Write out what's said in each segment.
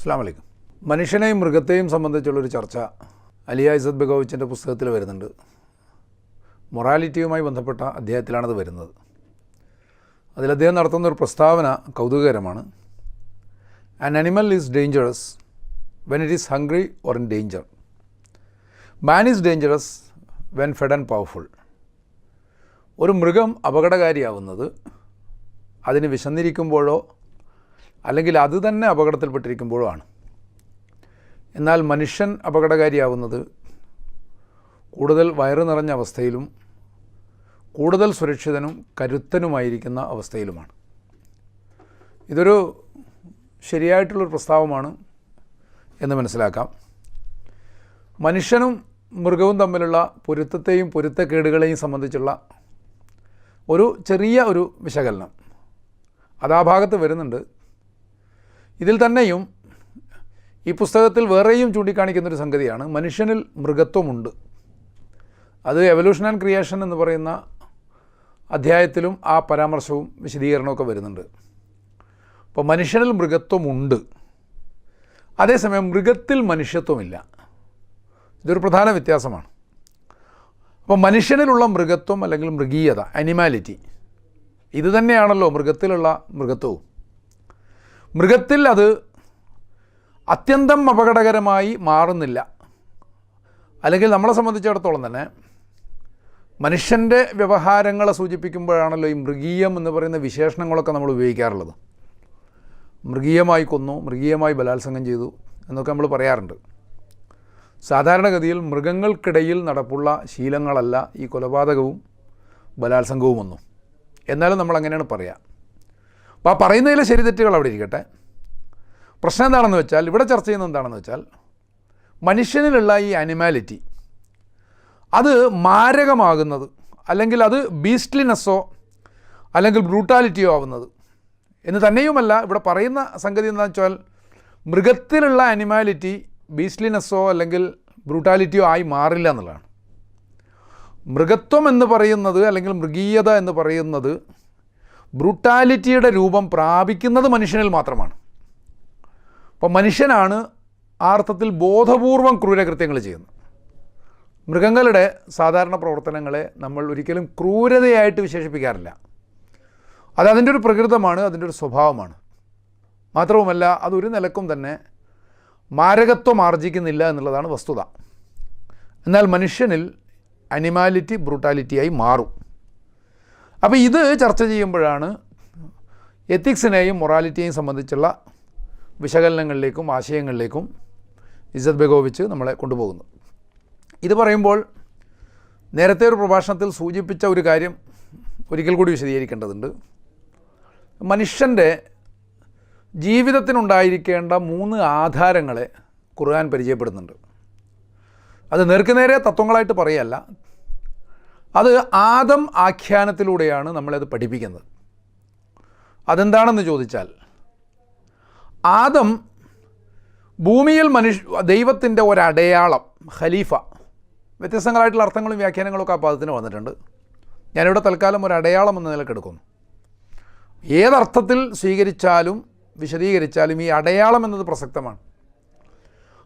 അസ്സലാമു അലൈക്കും. മനുഷ്യനെയും മൃഗത്തെയും സംബന്ധിച്ചുള്ളൊരു ചർച്ച അലിയ ഇസത്ത് ബെഗോവിച്ചിൻ്റെ പുസ്തകത്തിൽ വരുന്നുണ്ട്. മൊറാലിറ്റിയുമായി ബന്ധപ്പെട്ട അധ്യായത്തിലാണത് വരുന്നത്. അതിൽ അദ്ദേഹം നടത്തുന്നൊരു പ്രസ്താവന കൗതുകകരമാണ്. An animal is dangerous when it is hungry or in danger. Man is dangerous when fed and powerful. ഒരു മൃഗം അപകടകാരിയാവുന്നത് അതിന് വിശന്നിരിക്കുമ്പോഴോ അല്ലെങ്കിൽ അത് തന്നെ അപകടത്തിൽപ്പെട്ടിരിക്കുമ്പോഴോ ആണ്. എന്നാൽ മനുഷ്യൻ അപകടകാരിയാവുന്നത് കൂടുതൽ വയറ് നിറഞ്ഞ അവസ്ഥയിലും കൂടുതൽ സുരക്ഷിതനും കരുത്തനുമായിരിക്കുന്ന അവസ്ഥയിലുമാണ്. ഇതൊരു ശരിയായിട്ടുള്ളൊരു പ്രസ്താവമാണ് എന്ന് മനസ്സിലാക്കാം. മനുഷ്യനും മൃഗവും തമ്മിലുള്ള പൊരുത്തത്തെയും പൊരുത്തക്കേടുകളെയും സംബന്ധിച്ചുള്ള ഒരു ചെറിയ ഒരു വിശകലനം അത് ആ ഭാഗത്ത് വരുന്നുണ്ട്. ഇതിൽ തന്നെയും ഈ പുസ്തകത്തിൽ വേറെയും ചൂണ്ടിക്കാണിക്കുന്നൊരു സംഗതിയാണ്, മനുഷ്യനിൽ മൃഗത്വമുണ്ട്. അത് എവല്യൂഷൻ ആൻഡ് ക്രിയേഷൻ എന്ന് പറയുന്ന അധ്യായത്തിലും ആ പരാമർശവും വിശദീകരണമൊക്കെ വരുന്നുണ്ട്. അപ്പോൾ മനുഷ്യനിൽ മൃഗത്വമുണ്ട്, അതേസമയം മൃഗത്തിൽ മനുഷ്യത്വമില്ല. ഇതൊരു പ്രധാന വ്യത്യാസമാണ്. അപ്പോൾ മനുഷ്യനിലുള്ള മൃഗത്വം അല്ലെങ്കിൽ മൃഗീയത, അനിമാലിറ്റി, ഇത് തന്നെയാണല്ലോ മൃഗത്തിലുള്ള മൃഗത്വവും. മൃഗത്തിൽ അത് അത്യന്തം അപകടകരമായി മാറുന്നില്ല. അല്ലെങ്കിൽ നമ്മളെ സംബന്ധിച്ചിടത്തോളം തന്നെ മനുഷ്യൻ്റെ വ്യവഹാരങ്ങളെ സൂചിപ്പിക്കുമ്പോഴാണല്ലോ ഈ മൃഗീയം എന്ന് പറയുന്ന വിശേഷണങ്ങളൊക്കെ നമ്മൾ ഉപയോഗിക്കാറുള്ളത്. മൃഗീയമായി കൊന്നു, മൃഗീയമായി ബലാത്സംഗം ചെയ്തു എന്നൊക്കെ നമ്മൾ പറയാറുണ്ട്. സാധാരണഗതിയിൽ മൃഗങ്ങൾക്കിടയിൽ നടപ്പുള്ള ശീലങ്ങളല്ല ഈ കൊലപാതകവും ബലാത്സംഗവും ഒന്നും. എന്നാലും നമ്മൾ അങ്ങനെയാണ് പറയുക. അപ്പോൾ ആ പറയുന്നതിലെ ശരി തെറ്റുകൾ അവിടെ ഇരിക്കട്ടെ. പ്രശ്നം എന്താണെന്ന് വെച്ചാൽ, ഇവിടെ ചർച്ച ചെയ്യുന്നത് എന്താണെന്ന് വെച്ചാൽ, മനുഷ്യനിലുള്ള ഈ അനിമാലിറ്റി അത് മാരകമാകുന്നത് അല്ലെങ്കിൽ അത് ബീസ്റ്റ്ലിനെസ്സോ അല്ലെങ്കിൽ ബ്രൂട്ടാലിറ്റിയോ ആവുന്നത് എന്ന് തന്നെയുമല്ല. ഇവിടെ പറയുന്ന സംഗതി എന്താണെന്ന് വെച്ചാൽ, മൃഗത്തിലുള്ള അനിമാലിറ്റി ബീസ്റ്റ്ലിനെസ്സോ അല്ലെങ്കിൽ ബ്രൂട്ടാലിറ്റിയോ ആയി മാറില്ല എന്നുള്ളതാണ്. മൃഗത്വം എന്ന് പറയുന്നത് അല്ലെങ്കിൽ മൃഗീയത എന്ന് പറയുന്നത് ബ്രൂട്ടാലിറ്റിയുടെ രൂപം പ്രാപിക്കുന്നത് മനുഷ്യനിൽ മാത്രമാണ്. അപ്പോൾ മനുഷ്യനാണ് ആ അർത്ഥത്തിൽ ബോധപൂർവം ക്രൂരകൃത്യങ്ങൾ ചെയ്യുന്നത്. മൃഗങ്ങളുടെ സാധാരണ പ്രവർത്തനങ്ങളെ നമ്മൾ ഒരിക്കലും ക്രൂരതയായിട്ട് വിശേഷിപ്പിക്കാറില്ല. അത് അതിൻ്റെ ഒരു പ്രകൃതമാണ്, അതിൻ്റെ ഒരു സ്വഭാവമാണ്. മാത്രവുമല്ല അതൊരു നിലക്കും തന്നെ മാരകത്വം ആർജിക്കുന്നില്ല എന്നുള്ളതാണ് വസ്തുത. എന്നാൽ മനുഷ്യനിൽ അനിമാലിറ്റി ബ്രൂട്ടാലിറ്റിയായി മാറും. അപ്പോൾ ഇത് ചർച്ച ചെയ്യുമ്പോഴാണ് എത്തിക്സിനെയും മൊറാലിറ്റിയെയും സംബന്ധിച്ചുള്ള വിശകലനങ്ങളിലേക്കും ആശയങ്ങളിലേക്കും ഇസത്ത് ബെഗോവിച്ച് നമ്മളെ കൊണ്ടുപോകുന്നു. ഇത് പറയുമ്പോൾ നേരത്തെ ഒരു പ്രഭാഷണത്തിൽ സൂചിപ്പിച്ച ഒരു കാര്യം ഒരിക്കൽ കൂടി വിശദീകരിക്കേണ്ടതുണ്ട്. മനുഷ്യൻ്റെ ജീവിതത്തിനുണ്ടായിരിക്കേണ്ട 3 ആധാരങ്ങളെ ഖുർആൻ പരിചയപ്പെടുന്നുണ്ട്. അത് നേർക്കുനേരെ തത്വങ്ങളായിട്ട് പറയല്ല, അത് ആദം ആഖ്യാനത്തിലൂടെയാണ് നമ്മളത് പഠിപ്പിക്കുന്നത്. അതെന്താണെന്ന് ചോദിച്ചാൽ, ആദം ഭൂമിയിൽ ദൈവത്തിൻ്റെ ഒരടയാളം, ഖലീഫ, വ്യത്യസ്തങ്ങളായിട്ടുള്ള അർത്ഥങ്ങളും വ്യാഖ്യാനങ്ങളൊക്കെ ആ പദത്തിന് വന്നിട്ടുണ്ട്. ഞാനിവിടെ തൽക്കാലം ഒരു അടയാളം എന്ന നിലക്കെടുക്കുന്നു. ഏതർത്ഥത്തിൽ സ്വീകരിച്ചാലും വിശദീകരിച്ചാലും ഈ അടയാളം എന്നത് പ്രസക്തമാണ്.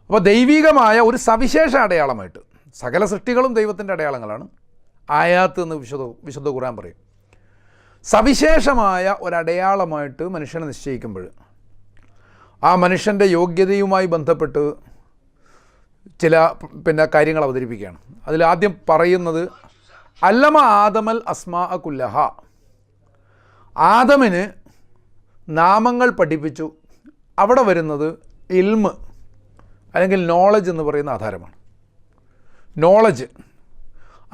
അപ്പോൾ ദൈവികമായ ഒരു സവിശേഷ അടയാളമായിട്ട്, സകല സൃഷ്ടികളും ദൈവത്തിൻ്റെ അടയാളങ്ങളാണ്, ആയാത്ത് എന്ന് വിശുദ്ധ ഖുർആൻ പറയും. സവിശേഷമായ ഒരടയാളമായിട്ട് മനുഷ്യനെ നിശ്ചയിക്കുമ്പോൾ ആ മനുഷ്യൻ്റെ യോഗ്യതയുമായി ബന്ധപ്പെട്ട് ചില കാര്യങ്ങൾ അവതരിപ്പിക്കുകയാണ്. അതിൽ ആദ്യം പറയുന്നത് അല്ലമ ആദമൽ അസ്മാ കുല്ലഹ, ആദമിന് നാമങ്ങൾ പഠിപ്പിച്ചു. അവിടെ വരുന്നത് ഇൽമ് അല്ലെങ്കിൽ നോളജ് എന്ന് പറയുന്ന ആധാരമാണ്. നോളജ്.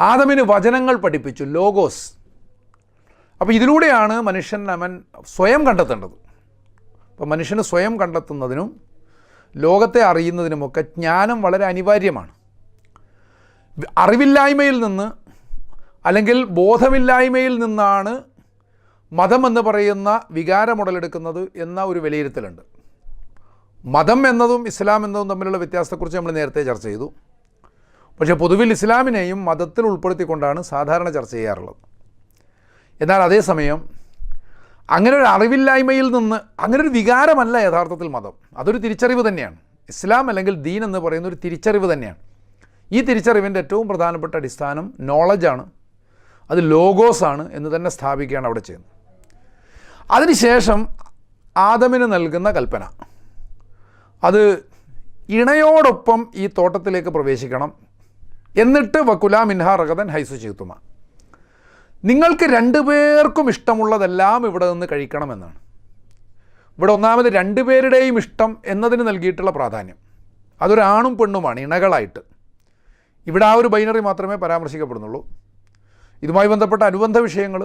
ആദമിന് വചനങ്ങൾ പഠിപ്പിച്ചു, ലോഗോസ്. അപ്പോൾ ഇതിലൂടെയാണ് മനുഷ്യൻ അവൻ സ്വയം കണ്ടെത്തേണ്ടത്. അപ്പോൾ മനുഷ്യന് സ്വയം കണ്ടെത്തുന്നതിനും ലോകത്തെ അറിയുന്നതിനുമൊക്കെ ജ്ഞാനം വളരെ അനിവാര്യമാണ്. അറിവില്ലായ്മയിൽ നിന്ന് അല്ലെങ്കിൽ ബോധമില്ലായ്മയിൽ നിന്നാണ് മതം എന്ന് പറയുന്ന വികാരം ഉടലെടുക്കുന്നത് എന്ന ഒരു വിലയിരുത്തലുണ്ട്. മതം എന്നതും ഇസ്ലാം എന്നതും തമ്മിലുള്ള വ്യത്യാസത്തെക്കുറിച്ച് നമ്മൾ നേരത്തെ ചർച്ച ചെയ്തു. പക്ഷേ പൊതുവിൽ ഇസ്ലാമിനെയും മതത്തിൽ ഉൾപ്പെടുത്തിക്കൊണ്ടാണ് സാധാരണ ചർച്ച ചെയ്യാറുള്ളത്. എന്നാൽ അതേസമയം അങ്ങനെ ഒരു അറിവില്ലായ്മയിൽ നിന്ന്, അങ്ങനെ ഒരു വികാരമല്ല യഥാർത്ഥത്തിൽ മതം. അതൊരു തിരിച്ചറിവ് തന്നെയാണ്. ഇസ്ലാം അല്ലെങ്കിൽ ദീൻ എന്ന് പറയുന്ന ഒരു തിരിച്ചറിവ് തന്നെയാണ്. ഈ തിരിച്ചറിവിൻ്റെ ഏറ്റവും പ്രധാനപ്പെട്ട അടിസ്ഥാനം നോളജാണ്, അത് ലോഗോസാണ് എന്ന് തന്നെ സ്ഥാപിക്കുകയാണ് അവിടെ ചെയ്യുന്നത്. അതിനുശേഷം ആദമിന് നൽകുന്ന കൽപ്പന, അത് ഇണയോടൊപ്പം ഈ തോട്ടത്തിലേക്ക് പ്രവേശിക്കണം. എന്നിട്ട് വക്കുലാ മിൻഹ റഗദൻ ഹൈസു ശിഅ്തുമ, നിങ്ങൾക്ക് രണ്ടുപേർക്കും ഇഷ്ടമുള്ളതെല്ലാം ഇവിടെ നിന്ന് കഴിക്കണമെന്നാണ്. ഇവിടെ ഒന്നാമത് രണ്ടുപേരുടെയും ഇഷ്ടം എന്നതിന് നൽകിയിട്ടുള്ള പ്രാധാന്യം, അതൊരാണും പെണ്ണുമാണ് ഇണകളായിട്ട്. ഇവിടെ ആ ഒരു ബൈനറി മാത്രമേ പരാമർശിക്കപ്പെടുന്നുള്ളൂ. ഇതുമായി ബന്ധപ്പെട്ട അനുബന്ധ വിഷയങ്ങൾ,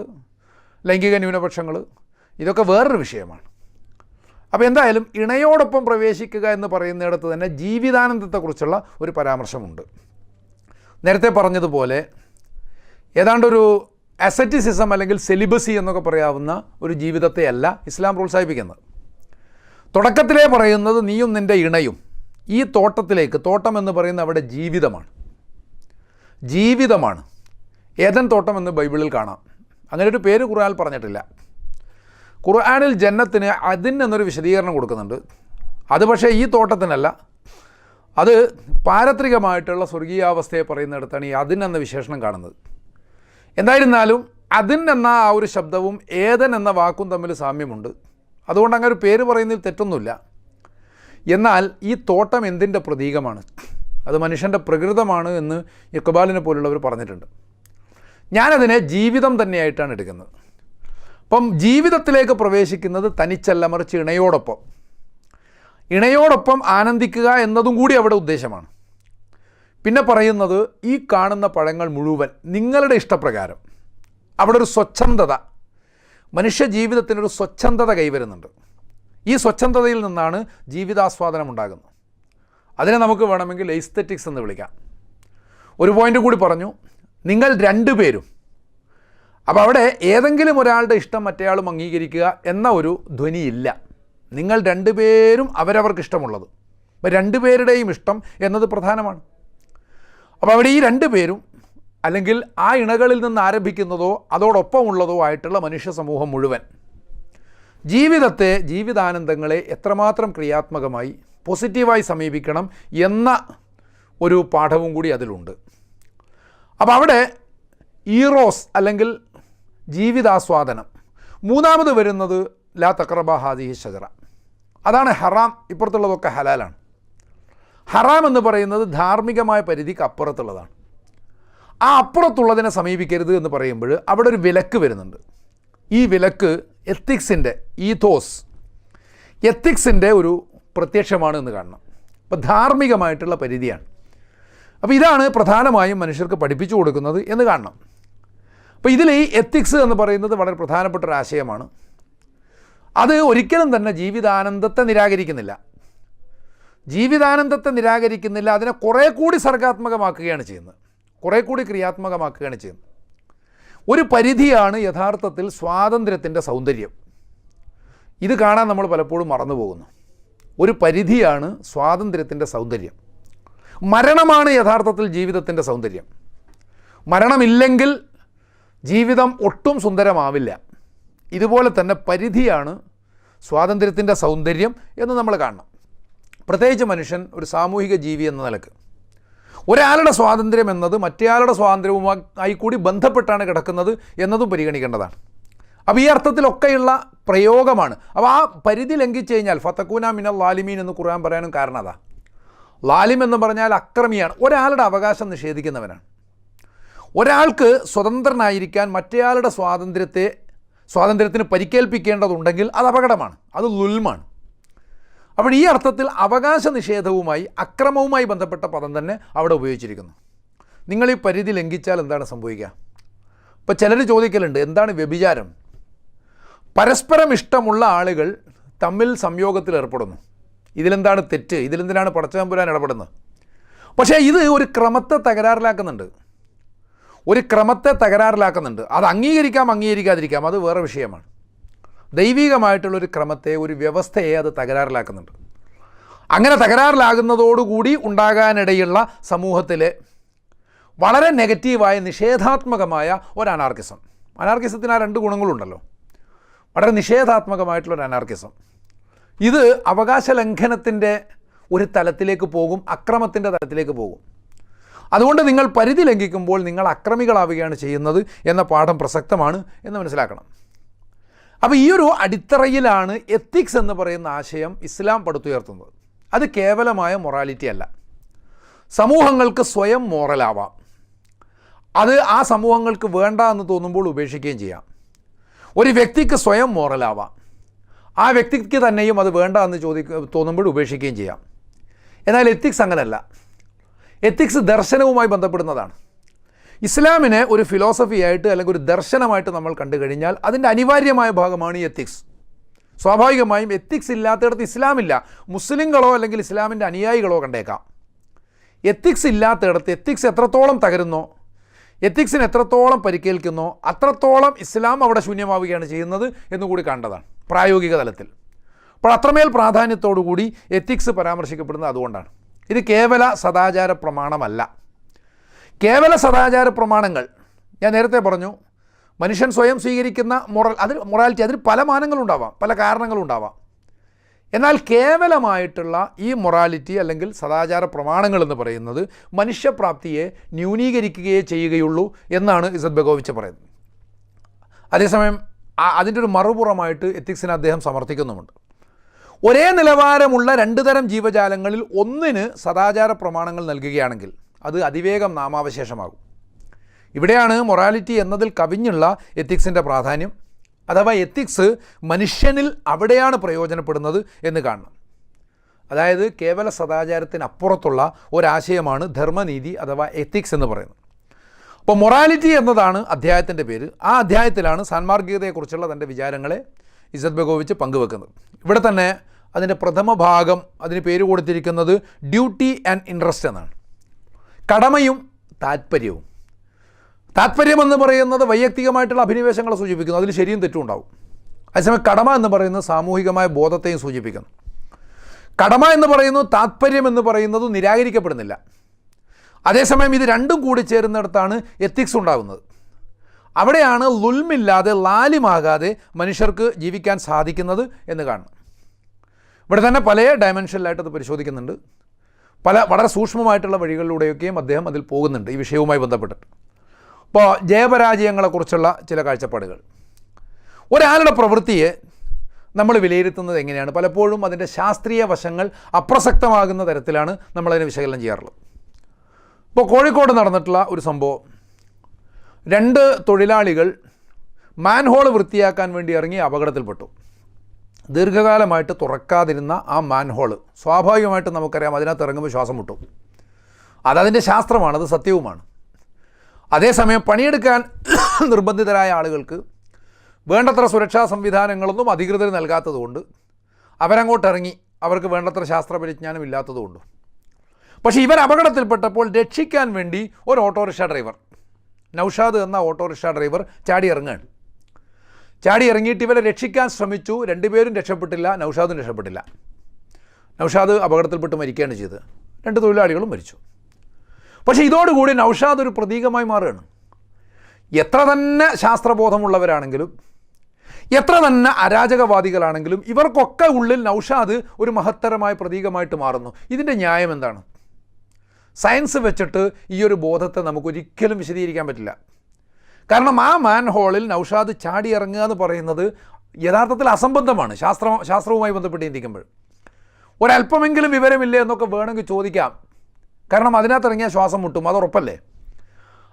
ലൈംഗിക ന്യൂനപക്ഷങ്ങൾ, ഇതൊക്കെ വേറൊരു വിഷയമാണ്. അപ്പോൾ എന്തായാലും ഇണയോടൊപ്പം പ്രവേശിക്കുക എന്ന് പറയുന്നിടത്ത് തന്നെ ജീവിതാനന്ദത്തെക്കുറിച്ചുള്ള ഒരു പരാമർശമുണ്ട്. നേരത്തെ പറഞ്ഞതുപോലെ ഏതാണ്ടൊരു അസറ്റിസിസം അല്ലെങ്കിൽ സെലിബസി എന്നൊക്കെ പറയാവുന്ന ഒരു ജീവിതത്തെയല്ല ഇസ്ലാം പ്രോത്സാഹിപ്പിക്കുന്നത്. തുടക്കത്തിലേ പറയുന്നത് നീയും നിൻ്റെ ഇണയും ഈ തോട്ടത്തിലേക്ക്, തോട്ടം എന്ന് പറയുന്നത് അവിടെ ജീവിതമാണ്. ഏദൻ തോട്ടം എന്ന് ബൈബിളിൽ കാണാം. അങ്ങനെ ഒരു പേര് ഖുർആനിൽ പറഞ്ഞിട്ടില്ല. ഖുർആനിൽ ജന്നത്തിന് അതിൻ എന്നൊരു വിശദീകരണം കൊടുക്കുന്നുണ്ട്. അത് പക്ഷേ ഈ തോട്ടത്തിനല്ല, അത് പാരത്രികമായിട്ടുള്ള സ്വർഗീയാവസ്ഥയെ പറയുന്നിടത്താണ് ഈ അതിൻ എന്ന വിശേഷണം കാണുന്നത്. എന്തായിരുന്നാലും അതിൻ എന്ന ആ ഒരു ശബ്ദവും ഏദൻ എന്ന വാക്കും തമ്മിൽ സാമ്യമുണ്ട്. അതുകൊണ്ട് അങ്ങനെ ഒരു പേര് പറയുന്നതിൽ തെറ്റൊന്നുമില്ല. എന്നാൽ ഈ തോട്ടം എന്തിൻ്റെ പ്രതീകമാണ്? അത് മനുഷ്യൻ്റെ പ്രകൃതമാണ് എന്ന് ഇഖ്ബാലിനെ പോലുള്ളവർ പറഞ്ഞിട്ടുണ്ട്. ഞാനതിനെ ജീവിതം തന്നെയായിട്ടാണ് എടുക്കുന്നത്. അപ്പം ജീവിതത്തിലേക്ക് പ്രവേശിക്കുന്നത് തനിച്ചല്ല, മറിച്ച് ഇണയോടൊപ്പം ആനന്ദിക്കുക എന്നതും കൂടി അവിടെ ഉദ്ദേശമാണ്. പിന്നെ പറയുന്നത് ഈ കാണുന്ന പഴങ്ങൾ മുഴുവൻ നിങ്ങളുടെ ഇഷ്ടപ്രകാരം. അവിടെ ഒരു സ്വച്ഛന്തത, മനുഷ്യ ജീവിതത്തിനൊരു സ്വച്ഛന്തത കൈവരുന്നുണ്ട്. ഈ സ്വച്ഛന്തതയിൽ നിന്നാണ് ജീവിതാസ്വാദനം ഉണ്ടാകുന്നത്. അതിനെ നമുക്ക് വേണമെങ്കിൽ എസ്തെറ്റിക്സ് എന്ന് വിളിക്കാം. ഒരു പോയിൻ്റ് കൂടി പറഞ്ഞു, നിങ്ങൾ രണ്ടുപേരും. അപ്പോൾ അവിടെ ഏതെങ്കിലും ഒരാളുടെ ഇഷ്ടം മറ്റേയാളും അംഗീകരിക്കുക എന്ന ഒരു ധ്വനിയില്ല. നിങ്ങൾ രണ്ടുപേരും അവരവർക്ക് ഇഷ്ടമുള്ളത്. അപ്പോൾ രണ്ടുപേരുടെയും ഇഷ്ടം എന്നത് പ്രധാനമാണ്. അപ്പോൾ അവിടെ ഈ രണ്ടുപേരും, അല്ലെങ്കിൽ ആ ഇണകളിൽ നിന്ന് ആരംഭിക്കുന്നതോ അതോടൊപ്പമുള്ളതോ ആയിട്ടുള്ള മനുഷ്യ സമൂഹം മുഴുവൻ ജീവിതത്തെ, ജീവിതാനന്ദങ്ങളെ എത്രമാത്രം ക്രിയാത്മകമായി പോസിറ്റീവായി സമീപിക്കണം എന്ന ഒരു പാഠവും കൂടി അതിലുണ്ട്. അപ്പോൾ അവിടെ ഈറോസ് അല്ലെങ്കിൽ ജീവിതാസ്വാദനം. മൂന്നാമത് വരുന്നത് ലാ തഖറബ ഹാദിഹി ഷജറ, അതാണ് ഹറാം. ഇപ്പുറത്തുള്ളതൊക്കെ ഹലാലാണ്. ഹറാം എന്ന് പറയുന്നത് ധാർമ്മികമായ പരിധിക്ക് അപ്പുറത്തുള്ളതാണ്. ആ അപ്പുറത്തുള്ളതിനെ സമീപിക്കരുത് എന്ന് പറയുമ്പോൾ അവിടെ ഒരു വിലക്ക് വരുന്നുണ്ട്. ഈ വിലക്ക് എത്തിക്സിൻ്റെ, എത്തിക്സിൻ്റെ ഒരു പ്രത്യക്ഷമാണ് എന്ന് കാണണം. അപ്പോൾ ധാർമ്മികമായിട്ടുള്ള പരിധിയാണ്. അപ്പോൾ ഇതാണ് പ്രധാനമായും മനുഷ്യർക്ക് പഠിപ്പിച്ചു കൊടുക്കുന്നത് എന്ന് കാണണം. അപ്പോൾ ഇതിൽ ഈ എത്തിക്സ് എന്ന് പറയുന്നത് വളരെ പ്രധാനപ്പെട്ട ഒരു ആശയമാണ്. അത് ഒരിക്കലും തന്നെ ജീവിതാനന്ദത്തെ നിരാകരിക്കുന്നില്ല. അതിനെ കുറേ കൂടി സർഗാത്മകമാക്കുകയാണ് ചെയ്യുന്നത്, കുറേ കൂടി ക്രിയാത്മകമാക്കുകയാണ് ചെയ്യുന്നത്. ഒരു പരിധിയാണ് യഥാർത്ഥത്തിൽ സ്വാതന്ത്ര്യത്തിൻ്റെ സൗന്ദര്യം. ഇത് കാണാൻ നമ്മൾ പലപ്പോഴും മറന്നു പോകുന്നു. ഒരു പരിധിയാണ് സ്വാതന്ത്ര്യത്തിൻ്റെ സൗന്ദര്യം. മരണമാണ് യഥാർത്ഥത്തിൽ ജീവിതത്തിൻ്റെ സൗന്ദര്യം. മരണമില്ലെങ്കിൽ ജീവിതം ഒട്ടും സുന്ദരമാവില്ല. ഇതുപോലെ തന്നെ പരിധിയാണ് സ്വാതന്ത്ര്യത്തിൻ്റെ സൗന്ദര്യം എന്ന് നമ്മൾ കാണണം. പ്രത്യേകിച്ച് മനുഷ്യൻ ഒരു സാമൂഹിക ജീവി എന്ന നിലക്ക് ഒരാളുടെ സ്വാതന്ത്ര്യം എന്നത് മറ്റേയാളുടെ സ്വാതന്ത്ര്യവുമായി കൂടി ബന്ധപ്പെട്ടാണ് കിടക്കുന്നത് എന്നതും പരിഗണിക്കേണ്ടതാണ്. അപ്പോൾ ഈ അർത്ഥത്തിലൊക്കെയുള്ള പ്രയോഗമാണ്. അപ്പോൾ ആ പരിധി ലംഘിച്ചു കഴിഞ്ഞാൽ ഫതകൂന മിനൽ ലാലിമീൻ എന്ന് ഖുർആൻ പറയാനും കാരണം അതാ. ലാലിം എന്ന് പറഞ്ഞാൽ അക്രമിയാണ്, ഒരാളുടെ അവകാശം നിഷേധിക്കുന്നവനാണ്. ഒരാൾക്ക് സ്വതന്ത്രനായിരിക്കാൻ മറ്റേയാളുടെ സ്വാതന്ത്ര്യത്തിന് പരിക്കേൽപ്പിക്കേണ്ടതുണ്ടെങ്കിൽ അത് അപകടമാണ്, അത് ളുൽമാണ്. അപ്പോൾ ഈ അർത്ഥത്തിൽ അവകാശ നിഷേധവുമായി, അക്രമവുമായി ബന്ധപ്പെട്ട പദം തന്നെ അവിടെ ഉപയോഗിച്ചിരിക്കുന്നു. നിങ്ങൾ ഈ പരിധി ലംഘിച്ചാൽ എന്താണ് സംഭവിക്കുക? ഇപ്പോൾ ചിലർ ചോദിക്കലുണ്ട്, എന്താണ് വ്യഭിചാരം? പരസ്പരം ഇഷ്ടമുള്ള ആളുകൾ തമ്മിൽ സംയോഗത്തിൽ ഏർപ്പെടുന്നു. ഇതിലെന്താണ് തെറ്റ്? ഇതിലെന്തിനാണ് പടച്ചതമ്പുരാൻ ഇടപെടുന്നത്? പക്ഷേ ഇത് ഒരു ക്രമത്തെ തകരാറിലാക്കുന്നുണ്ട്. അത് അംഗീകരിക്കാതിരിക്കാം, അത് വേറെ വിഷയമാണ്. ദൈവികമായിട്ടുള്ളൊരു ക്രമത്തെ, ഒരു വ്യവസ്ഥയെ അത് തകരാറിലാക്കുന്നുണ്ട്. അങ്ങനെ തകരാറിലാകുന്നതോടുകൂടി ഉണ്ടാകാനിടയുള്ള സമൂഹത്തിലെ വളരെ നെഗറ്റീവായ, നിഷേധാത്മകമായ ഒരു അനാർക്കിസത്തിന് ആ രണ്ട് ഗുണങ്ങളുണ്ടല്ലോ. വളരെ നിഷേധാത്മകമായിട്ടുള്ളൊരു അനാർക്കിസം. ഇത് അവകാശ ലംഘനത്തിൻ്റെ ഒരു തലത്തിലേക്ക് പോകും, അക്രമത്തിൻ്റെ തലത്തിലേക്ക് പോകും. അതുകൊണ്ട് നിങ്ങൾ പരിധി ലംഘിക്കുമ്പോൾ നിങ്ങൾ അക്രമികളാവുകയാണ് ചെയ്യുന്നത് എന്ന പാഠം പ്രസക്തമാണ് എന്ന് മനസ്സിലാക്കണം. അപ്പോൾ ഈ ഒരു അടിത്തറയിലാണ് എത്തിക്സ് എന്ന് പറയുന്ന ആശയം ഇസ്ലാം പടുത്തുയർത്തുന്നത്. അത് കേവലമായ മൊറാലിറ്റി അല്ല. സമൂഹങ്ങൾക്ക് സ്വയം മോറലാവാം. അത് ആ സമൂഹങ്ങൾക്ക് വേണ്ട എന്ന് തോന്നുമ്പോൾ ഉപേക്ഷിക്കുകയും ചെയ്യാം. ഒരു വ്യക്തിക്ക് സ്വയം മോറലാവാം. ആ വ്യക്തിക്ക് തന്നെയും അത് വേണ്ട എന്ന് തോന്നുമ്പോൾ ഉപേക്ഷിക്കുകയും ചെയ്യാം. എന്നാൽ എത്തിക്സ് അങ്ങനല്ല. എത്തിക്സ് ദർശനവുമായി ബന്ധപ്പെടുന്നതാണ്. ഇസ്ലാമിനെ ഒരു ഫിലോസഫിയായിട്ട് അല്ലെങ്കിൽ ഒരു ദർശനമായിട്ട് നമ്മൾ കണ്ടു കഴിഞ്ഞാൽ അതിൻ്റെ അനിവാര്യമായ ഭാഗമാണ് ഈ എത്തിക്സ്. സ്വാഭാവികമായും എത്തിക്സ് ഇല്ലാത്തയിടത്ത് ഇസ്ലാമില്ല. മുസ്ലിങ്ങളോ അല്ലെങ്കിൽ ഇസ്ലാമിൻ്റെ അനുയായികളോ കണ്ടേക്കാം. എത്തിക്സ് ഇല്ലാത്തയിടത്ത് എത്തിക്സ് എത്രത്തോളം തകരുന്നോ, എത്തിക്സിന് എത്രത്തോളം പരിക്കേൽക്കുന്നോ അത്രത്തോളം ഇസ്ലാം അവിടെ ശൂന്യമാവുകയാണ് ചെയ്യുന്നത് എന്നുകൂടി കണ്ടതാണ് പ്രായോഗിക തലത്തിൽ. അപ്പോൾ അത്രമേൽ പ്രാധാന്യത്തോടു കൂടി എത്തിക്സ് പരാമർശിക്കപ്പെടുന്നത് അതുകൊണ്ടാണ്. ഇത് കേവല സദാചാര പ്രമാണമല്ല. കേവല സദാചാര പ്രമാണങ്ങൾ ഞാൻ നേരത്തെ പറഞ്ഞു, മനുഷ്യൻ സ്വയം സ്വീകരിക്കുന്ന മൊറാലിറ്റി അതിന് പല മാനങ്ങളുണ്ടാവാം, പല കാരണങ്ങളുണ്ടാവാം. എന്നാൽ കേവലമായിട്ടുള്ള ഈ മൊറാലിറ്റി അല്ലെങ്കിൽ സദാചാര പ്രമാണങ്ങൾ എന്ന് പറയുന്നത് മനുഷ്യപ്രാപ്തിയെ ന്യൂനീകരിക്കുകയേ ചെയ്യുകയുള്ളൂ എന്നാണ് ഇസത്ത് ബെഗോവിച്ച് പറയുന്നത്. അതേസമയം അതിൻ്റെ ഒരു മറുപുറമായിട്ട് എത്തിക്സിനെ അദ്ദേഹം സമർത്ഥിക്കുന്നുമുണ്ട്. ഒരേ നിലവാരമുള്ള രണ്ട് തരം ജീവജാലങ്ങളിൽ ഒന്നിന് സദാചാര പ്രമാണങ്ങൾ നൽകുകയാണെങ്കിൽ അത് അതിവേഗം നാമാവശേഷമാകും. ഇവിടെയാണ് മൊറാലിറ്റി എന്നതിൽ കവിഞ്ഞുള്ള എത്തിക്സിൻ്റെ പ്രാധാന്യം. അഥവാ എത്തിക്സ് മനുഷ്യനിൽ അവിടെയാണ് പ്രയോജനപ്പെടുന്നത് എന്ന് കാണണം. അതായത് കേവല സദാചാരത്തിനപ്പുറത്തുള്ള ഒരാശയമാണ് ധർമ്മനീതി അഥവാ എത്തിക്സ് എന്ന് പറയുന്നത്. അപ്പോൾ മൊറാലിറ്റി എന്നതാണ് അധ്യായത്തിൻ്റെ പേര്. ആ അധ്യായത്തിലാണ് സാൻമാർഗികതയെക്കുറിച്ചുള്ള തൻ്റെ വിചാരങ്ങളെ ഇസത്ത് ബെഗോവിച്ച് പങ്കുവെക്കുന്നത്. ഇവിടെ തന്നെ അതിൻ്റെ പ്രഥമ ഭാഗം അതിന് പേര് കൊടുത്തിരിക്കുന്നത് ഡ്യൂട്ടി ആൻഡ് ഇൻട്രസ്റ്റ് എന്നാണ്. കടമയും താല്പര്യവും. താല്പര്യമെന്ന് പറയുന്നത് വൈയക്തികമായിട്ടുള്ള അഭിനിവേശങ്ങളെ സൂചിപ്പിക്കുന്നു, അതിൽ ശരിയും തെറ്റും ഉണ്ടാവും. അതേസമയം കടമ എന്ന് പറയുന്നത് സാമൂഹികമായ ബോധത്തെയും സൂചിപ്പിക്കുന്നു. കടമ എന്ന് പറയുന്നു, താല്പര്യം എന്ന് പറയുന്നത് നിരാകരിക്കപ്പെടുന്നില്ല. അതേസമയം ഇത് രണ്ടും കൂടി ചേരുന്നിടത്താണ് എത്തിക്സ് ഉണ്ടാകുന്നത്. അവിടെയാണ് ളുൽമില്ലാതെ ലാലിമാകാതെ മനുഷ്യർക്ക് ജീവിക്കാൻ സാധിക്കുന്നത് എന്ന് കാണണം. ഇവിടെ തന്നെ പല ഡയമെൻഷനിലായിട്ട് അത് പരിശോധിക്കുന്നുണ്ട്. വളരെ സൂക്ഷ്മമായിട്ടുള്ള വഴികളിലൂടെയൊക്കെയും അദ്ദേഹം അതിൽ പോകുന്നുണ്ട് ഈ വിഷയവുമായി ബന്ധപ്പെട്ടിട്ട്. ഇപ്പോൾ ജയപരാജയങ്ങളെക്കുറിച്ചുള്ള ചില കാഴ്ചപ്പാടുകൾ. ഒരാളുടെ പ്രവൃത്തിയെ നമ്മൾ വിലയിരുത്തുന്നത് എങ്ങനെയാണ്? പലപ്പോഴും അതിൻ്റെ ശാസ്ത്രീയ വശങ്ങൾ അപ്രസക്തമാകുന്ന തരത്തിലാണ് നമ്മളതിനെ വിശകലനം ചെയ്യാറുള്ളത്. ഇപ്പോൾ കോഴിക്കോട് നടന്നിട്ടുള്ള ഒരു സംഭവം, 2 തൊഴിലാളികൾ മാൻഹോൾ വൃത്തിയാക്കാൻ വേണ്ടി ഇറങ്ങി അപകടത്തിൽപ്പെട്ടു. ദീർഘകാലമായിട്ട് തുറക്കാതിരുന്ന ആ മാൻഹോൾ സ്വാഭാവികമായിട്ടും നമുക്കറിയാം അതിനകത്ത് ഇറങ്ങുമ്പോൾ ശ്വാസം മുട്ടും. അതതിൻ്റെ ശാസ്ത്രമാണ്, അത് സത്യവുമാണ്. അതേസമയം പണിയെടുക്കാൻ നിർബന്ധിതരായ ആളുകൾക്ക് വേണ്ടത്ര സുരക്ഷാ സംവിധാനങ്ങളൊന്നും അധികൃതർ നൽകാത്തതുകൊണ്ട് അവരങ്ങോട്ടിറങ്ങി, അവർക്ക് വേണ്ടത്ര ശാസ്ത്ര പരിജ്ഞാനം ഇല്ലാത്തതുകൊണ്ട്. പക്ഷേ ഇവർ അപകടത്തിൽപ്പെട്ടപ്പോൾ രക്ഷിക്കാൻ വേണ്ടി ഒരു ഓട്ടോറിക്ഷ ഡ്രൈവർ, നൗഷാദ് എന്ന ഓട്ടോറിക്ഷ ഡ്രൈവർ ചാടി ഇറങ്ങിയിട്ട് ഇവരെ രക്ഷിക്കാൻ ശ്രമിച്ചു. 2 പേരും രക്ഷപ്പെട്ടില്ല, നൗഷാദും രക്ഷപ്പെട്ടില്ല. നൗഷാദ് അപകടത്തിൽപ്പെട്ട് മരിക്കുകയാണ് ചെയ്തത്. 2 തൊഴിലാളികളും മരിച്ചു. പക്ഷേ ഇതോടുകൂടി നൗഷാദ് ഒരു പ്രതീകമായി മാറുകയാണ്. എത്ര തന്നെ ശാസ്ത്രബോധമുള്ളവരാണെങ്കിലും എത്ര തന്നെ അരാജകവാദികളാണെങ്കിലും ഇവർക്കൊക്കെ ഉള്ളിൽ നൗഷാദ് ഒരു മഹത്തരമായ പ്രതീകമായിട്ട് മാറുന്നു. ഇതിൻ്റെ ന്യായം എന്താണ്? സയൻസ് വെച്ചിട്ട് ഈ ഒരു ബോധത്തെ നമുക്കൊരിക്കലും വിശദീകരിക്കാൻ പറ്റില്ല. കാരണം ആ മാൻഹോളിൽ നൗഷാദ് ചാടി ഇറങ്ങുക എന്ന് പറയുന്നത് യഥാർത്ഥത്തിൽ അസംബന്ധമാണ്. ശാസ്ത്രവുമായി ബന്ധപ്പെട്ട് ചിന്തിക്കുമ്പോൾ ഒരല്പമെങ്കിലും വിവരമില്ലേ എന്നൊക്കെ വേണമെങ്കിൽ ചോദിക്കാം. കാരണം അതിനകത്തിറങ്ങിയാൽ ശ്വാസം മുട്ടും, അത് ഉറപ്പല്ലേ.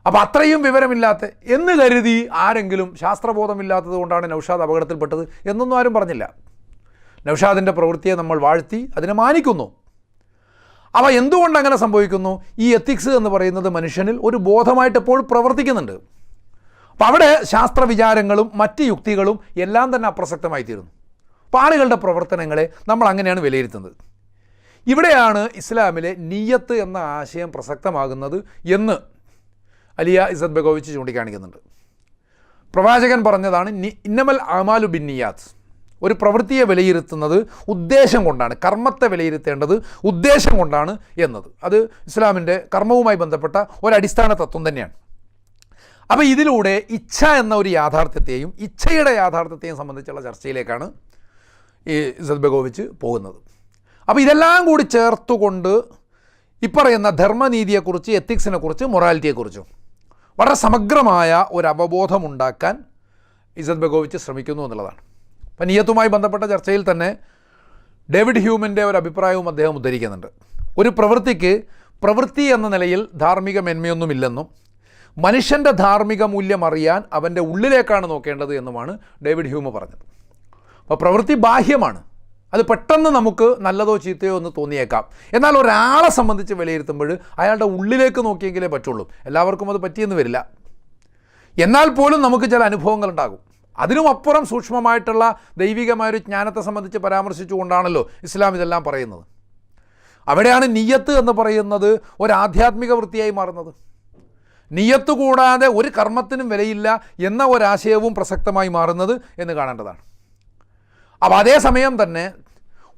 അപ്പോൾ അത്രയും വിവരമില്ലാത്ത എന്ന് കരുതി ആരെങ്കിലും ശാസ്ത്രബോധമില്ലാത്തത് കൊണ്ടാണ് നൗഷാദ് അപകടത്തിൽപ്പെട്ടത് എന്നൊന്നും ആരും പറഞ്ഞില്ല. നൗഷാദിൻ്റെ പ്രവൃത്തിയെ നമ്മൾ വാഴ്ത്തി അതിനെ മാനിക്കുന്നു. അവ എന്തുകൊണ്ട് അങ്ങനെ സംഭവിക്കുന്നു? ഈ എത്തിക്സ് എന്ന് പറയുന്നത് മനുഷ്യനിൽ ഒരു ബോധമായിട്ട് എപ്പോഴും പ്രവർത്തിക്കുന്നുണ്ട്. അപ്പോൾ അവിടെ ശാസ്ത്രവിചാരങ്ങളും മറ്റ് യുക്തികളും എല്ലാം തന്നെ അപ്രസക്തമായി തീരുന്നു. അപ്പോൾ ആളുകളുടെ പ്രവർത്തനങ്ങളെ നമ്മൾ അങ്ങനെയാണ് വിലയിരുത്തുന്നത്. ഇവിടെയാണ് ഇസ്ലാമിലെ നിയ്യത്ത് എന്ന ആശയം പ്രസക്തമാകുന്നത് എന്ന് അലിയ ഇസത്ത് ബെഗോവിച്ച് ചൂണ്ടിക്കാണിക്കുന്നുണ്ട്. പ്രവാചകൻ പറഞ്ഞതാണ്, ഇന്നമൽ അമാലു ബിൻ നിയാത്ത്. ഒരു പ്രവൃത്തിയെ വിലയിരുത്തുന്നത് ഉദ്ദേശം കൊണ്ടാണ്, കർമ്മത്തെ വിലയിരുത്തേണ്ടത് ഉദ്ദേശം കൊണ്ടാണ് എന്നത്. അത് ഇസ്ലാമിൻ്റെ കർമ്മവുമായി ബന്ധപ്പെട്ട ഒരടിസ്ഥാന തത്വം തന്നെയാണ്. അപ്പോൾ ഇതിലൂടെ ഇച്ഛ എന്ന ഒരു യാഥാർത്ഥ്യത്തെയും ഇച്ഛയുടെ യാഥാർത്ഥ്യത്തെയും സംബന്ധിച്ചുള്ള ചർച്ചയിലേക്കാണ് ഈ ഇസത്ത് ബെഗോവിച്ച് പോകുന്നത്. അപ്പോൾ ഇതെല്ലാം കൂടി ചേർത്തുകൊണ്ട് പറയുന്ന ധർമ്മനീതിയെക്കുറിച്ച്, എത്തിക്സിനെക്കുറിച്ച്, മൊറാലിറ്റിയെക്കുറിച്ചും വളരെ സമഗ്രമായ ഒരു അവബോധമുണ്ടാക്കാൻ ഇസത്ത് ബെഗോവിച്ച് ശ്രമിക്കുന്നു എന്നുള്ളതാണ്. അപ്പം നിയ്യത്തുമായി ബന്ധപ്പെട്ട ചർച്ചയിൽ തന്നെ ഡേവിഡ് ഹ്യൂമിൻ്റെ ഒരു അഭിപ്രായവും അദ്ദേഹം ഉദ്ധരിക്കുന്നുണ്ട്. ഒരു പ്രവൃത്തിക്ക് പ്രവൃത്തി എന്ന നിലയിൽ ധാർമ്മിക മേന്മയൊന്നുമില്ലെന്നും മനുഷ്യൻ്റെ ധാർമ്മിക മൂല്യം അറിയാൻ അവൻ്റെ ഉള്ളിലേക്കാണ് നോക്കേണ്ടത് എന്നുമാണ് ഡേവിഡ് ഹ്യൂമ് പറഞ്ഞത്. അപ്പോൾ പ്രവൃത്തി ബാഹ്യമാണ്, അത് പെട്ടെന്ന് നമുക്ക് നല്ലതോ ചീത്തയോ എന്ന് തോന്നിയേക്കാം. എന്നാൽ ഒരാളെ സംബന്ധിച്ച് വിലയിരുത്തുമ്പോൾ അയാളുടെ ഉള്ളിലേക്ക് നോക്കിയെങ്കിലേ പറ്റുള്ളൂ. എല്ലാവർക്കും അത് പറ്റിയെന്ന് വരില്ല. എന്നാൽ പോലും നമുക്ക് ചില അനുഭവങ്ങളുണ്ടാകും. അതിനുമപ്പുറം സൂക്ഷ്മമായിട്ടുള്ള ദൈവികമായൊരു ജ്ഞാനത്തെ സംബന്ധിച്ച് പരാമർശിച്ചുകൊണ്ടാണല്ലോ ഇസ്ലാം ഇതെല്ലാം പറയുന്നത്. അവിടെയാണ് നിയ്യത്ത് എന്ന് പറയുന്നത് ഒരു ആധ്യാത്മിക വൃത്തിയായി മാറുന്നത്. നിയ്യത്ത് കൂടാതെ ഒരു കർമ്മത്തിനും വിലയില്ല എന്ന ഒരാശയവും പ്രസക്തമായി മാറുന്നത് എന്ന് കാണേണ്ടതാണ്. അപ്പോൾ അതേസമയം തന്നെ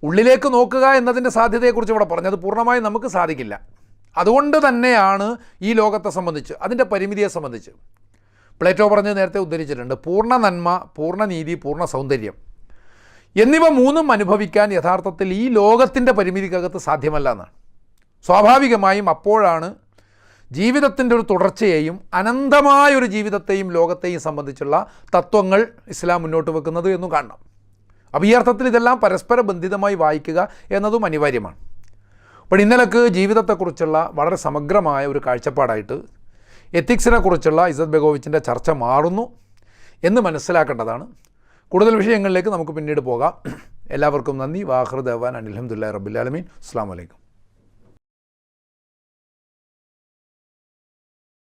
ഉള്ളിലേക്ക് നോക്കുക എന്നതിൻ്റെ സാധ്യതയെക്കുറിച്ച് ഇവിടെ പറഞ്ഞത് പൂർണ്ണമായും നമുക്ക് സാധിക്കില്ല. അതുകൊണ്ട് തന്നെയാണ് ഈ ലോകത്തെ സംബന്ധിച്ച്, അതിൻ്റെ പരിമിതിയെ സംബന്ധിച്ച് പ്ലേറ്റോ പറഞ്ഞ് നേരത്തെ ഉദ്ധരിച്ചിട്ടുണ്ട്, പൂർണ്ണ നന്മ, പൂർണ്ണ നീതി, പൂർണ്ണ സൗന്ദര്യം എന്നിവ മൂന്നും അനുഭവിക്കാൻ യഥാർത്ഥത്തിൽ ഈ ലോകത്തിൻ്റെ പരിമിതിക്കകത്ത് സാധ്യമല്ല എന്നാണ്. സ്വാഭാവികമായും അപ്പോഴാണ് ജീവിതത്തിൻ്റെ ഒരു തുടർച്ചയെയും അനന്തമായൊരു ജീവിതത്തെയും ലോകത്തെയും സംബന്ധിച്ചുള്ള തത്വങ്ങൾ ഇസ്ലാം മുന്നോട്ട് വെക്കുന്നത് എന്നും കാണണം. അപ്പോൾ ഈ അർത്ഥത്തിൽ ഇതെല്ലാം പരസ്പര ബന്ധിതമായി വായിക്കുക എന്നതും അനിവാര്യമാണ്. അപ്പോൾ ഇന്നലേക്ക് ജീവിതത്തെക്കുറിച്ചുള്ള വളരെ സമഗ്രമായ ഒരു കാഴ്ചപ്പാടായിട്ട് എത്തിക്സിനെ കുറിച്ചുള്ള ഇസത്ത് ബെഗോവിച്ചിൻ്റെ ചർച്ച മാറുന്നു എന്ന് മനസ്സിലാക്കേണ്ടതാണ്. കൂടുതൽ വിഷയങ്ങളിലേക്ക് നമുക്ക് പിന്നീട് പോകാം. എല്ലാവർക്കും നന്ദി. വാഖിറു ദഅ്വാനാ അൽഹംദുലില്ലാഹി റബ്ബിൽ ആലമീൻ. അസ്സലാമു അലൈക്കും.